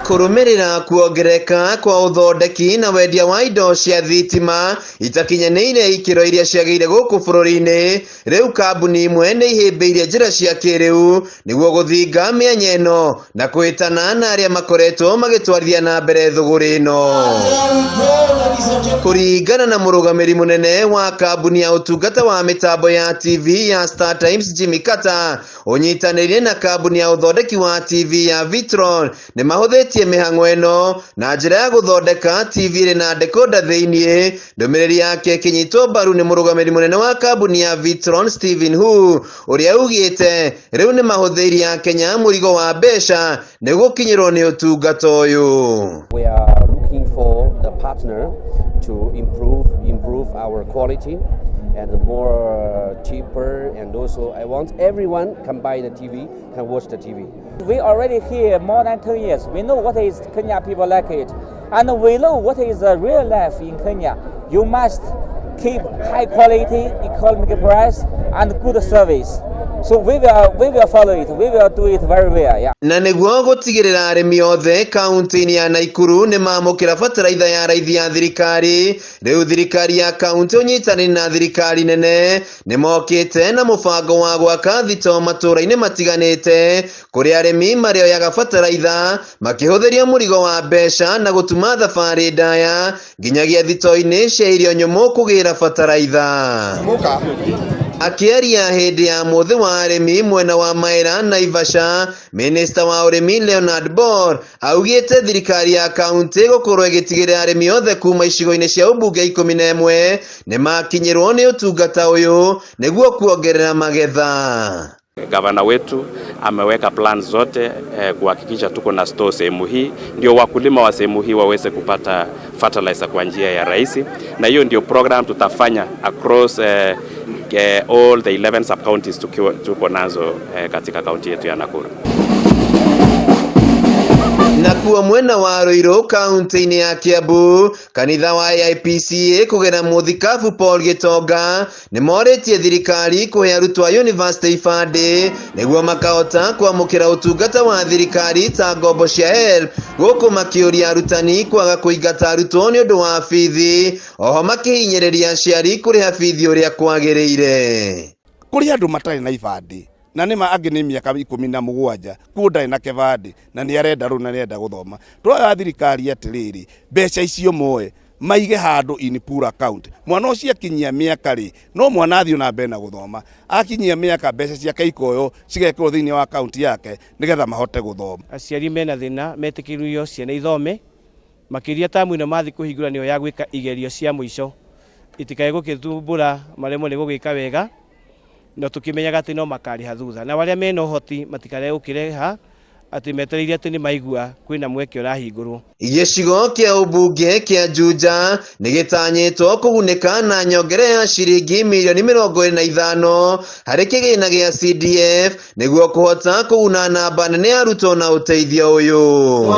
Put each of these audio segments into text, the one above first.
Kurumirira kuongereka kwa uthondeki na wendia wa indo cia thitima itakinyanĩire ikiro iria ciagĩrĩire gũkũ bũrũri-inĩ, rĩu kambuni imwe nĩ ihĩmbĩirie njĩra cia kĩrĩu nĩguo gũthinga mĩanya ĩno na kwĩtana na arĩa makoretwo magĩtwarithia na mbere thũgũrĩ ĩno. Kũringana na mũrũgamĩri mũnene wa kambuni ya ũtungata wa mĩtambo ya TV ya Star Times Jimmy Carter, ũnyitanĩire na kambuni ya ũthondeki wa TV ya Vitron nĩ mahũthĩtie mĩhang'o ĩno na njĩra ya gũthondeka TV ĩrĩ na decoder thĩinĩ. Ndũmĩrĩri yake ĩkĩnyitwo mbaru nĩ mũrũgamĩri mũnene wa kambuni ya Vitron Stephen Hu, ũrĩa ugĩte rĩu nĩ mahũthĩirie Akenya mũrigo wa mbeca nĩguo gũkinyĩrwo nĩ ũtungata ũyũ. We are looking for the partner to improve our quality and more cheaper, and also I want everyone can buy the TV, can watch the TV. We already here more than 2 years. We know what is Kenya people like it, and we know what is the real life in Kenya. You must keep high quality, economic price, and good service. So we will follow it. We will do it very well. Yeah. Na nĩguo gũtigĩrĩra arĩmi othe kaunti-inĩ ya Nakuru nĩ mamũkĩra bataraitha ya raithi ya thirikari, rĩu thirikari ya kaunti ũnyitanĩire na thirikari nene nĩ mokĩte na mũbango wa gwaka thitoo matũũra-inĩ matiganĩte kũrĩa arĩmi marĩoyaga bataraitha makĩhũthĩria mũrigo wa mbeca na gũtuma thabarĩ ndaya nginyagia thitoo-inĩ cia irio nyũmũ kũgĩra bataraitha. Akĩaria hĩndĩ ya mũthĩ wa arĩmi mwena wa Maĩra Naivasha, Minista wa ũrĩmi Leonard Bor augĩte thirikari ya kaunti gũkorwo ĩgĩtigĩrĩra arĩmi othe kuma icigo-inĩ cia ũmbunge 11 nĩ makinyĩrwo nĩ ũtungata ũyũ nĩguo kuongerera magetha. Gavana wetu ameweka plan zote kuhakikisha tuko na store sehemu hii, ndio wakulima wa sehemu hii waweze kupata fertilizer kwa njia ya rahisi, na hiyo ndio program tutafanya across all the 11 sub counties tuko nazo katika kaunti yetu ya Nakuru. Na kuwa mwena wa Ruiru kaunti-inĩ ya Kiambu, kanitha wa IPCA kũgera mũthikabu Paul Gitonga nĩ morĩtie thirikari kũhe arutwo a university ibandĩ nĩguo makahota kwamũkĩra ũtungata wa thirikari ta ngombo cia HELB, gũkũ makĩũria arutani kwaga kũingata arutwo nĩ ũndũ wa bithi, oho makĩhinyĩrĩria aciari kũrĩha bithi ũrĩa kwagĩrĩire. Kũrĩ andũ matarĩ na ibandĩ na nĩma angĩ nĩ mĩaka 17 kuo ndarĩ na kĩbandĩ na nĩ arenda rũu na nĩenda gũthoma. Tũroya thirikari atĩrĩrĩ, mbeca icio moe maige handũ in pool account. Mwana ũcio akinyia mĩaka rĩ, no mwana athiĩ na mbere na gũthoma. Akinyia mĩaka mbeca ciake ikoyo cigekĩrwo thĩinĩ wa account yake nĩgetha mahote gũthoma. Aciari mena thĩna metĩkĩrio ciana ithome makĩria tamu ĩno mathi kũhingũranio ya gwĩka igerio cia mũico itikae gũkĩthumbũra maremwo nĩ gũgĩka wega na tukimenyaga atĩ no makarĩha thutha, na arĩa mena ũhoti matikare gũkĩrĩha atĩ metereire atĩ nĩ maigua kwĩna mweke ũrahingũrwo. Gĩcigo kĩa ũmbunge kĩa Juja nĩ gĩtanyĩtwo kũgunĩka na nyongera ya ciringi mirioni 25 harĩ kĩgĩna gĩa CDF nĩguo kũhota kũguna namba nene ya arutwo na ũteithio ũyũ.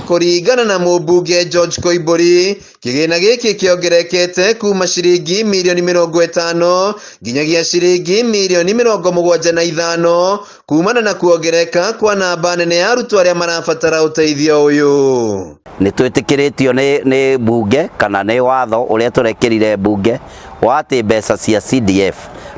Kũringana na mũmbunge George Koimbũri, kĩgĩna gĩkĩ kĩongerekete kuma ciringi mirioni 50 nginyagia ciringi mirioni 75 kumana na kuongereka kwa namba nene ya arutwo arĩa marabatara ũteithio ũyũ. Nĩ twĩtĩkĩrĩtio nĩ mbunge kana nĩ watho ũrĩa tũrekĩrire mbunge wa atĩ mbeca cia CDF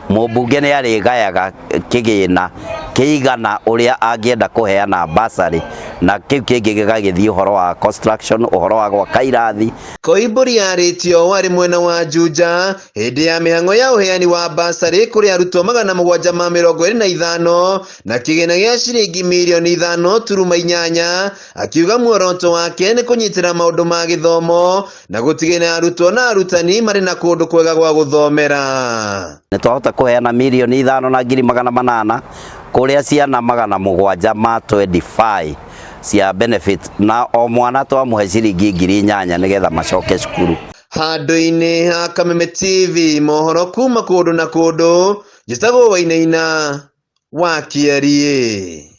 mũmbunge nĩ arĩgayaga kĩgĩna kĩigana ũrĩa angĩenda kũheana basarĩ, na kĩu kĩngĩ gĩgagĩthiĩ ũhoro wa construction, ũhoro wa gwaka irathi. Koimbũri arĩtio warĩ mwena wa Juja hĩndĩ ya mĩhang'o ya ũheani wa basarĩ kũrĩ arutwo 725 na kĩgĩna gĩa ciringi mirioni 5.8, akiuga muoroto wake nĩ kũnyitĩra maũndũ ma gĩthomo na gũtigĩrĩra arutwo na arutani marĩ na kũndũ kwega gwa gũthomera. Nĩ twahota kũheana mirioni 5,800 kũrĩa ciana 700 ma 25 cia benefit, na o mwana twamũhe ciringi 8,000 nĩgetha macoke cukuru. Handũ-inĩ ha Kameme TV, mohoro kuma kũndũ na kũndũ, njĩtagwo Wainaina wa Kiarie.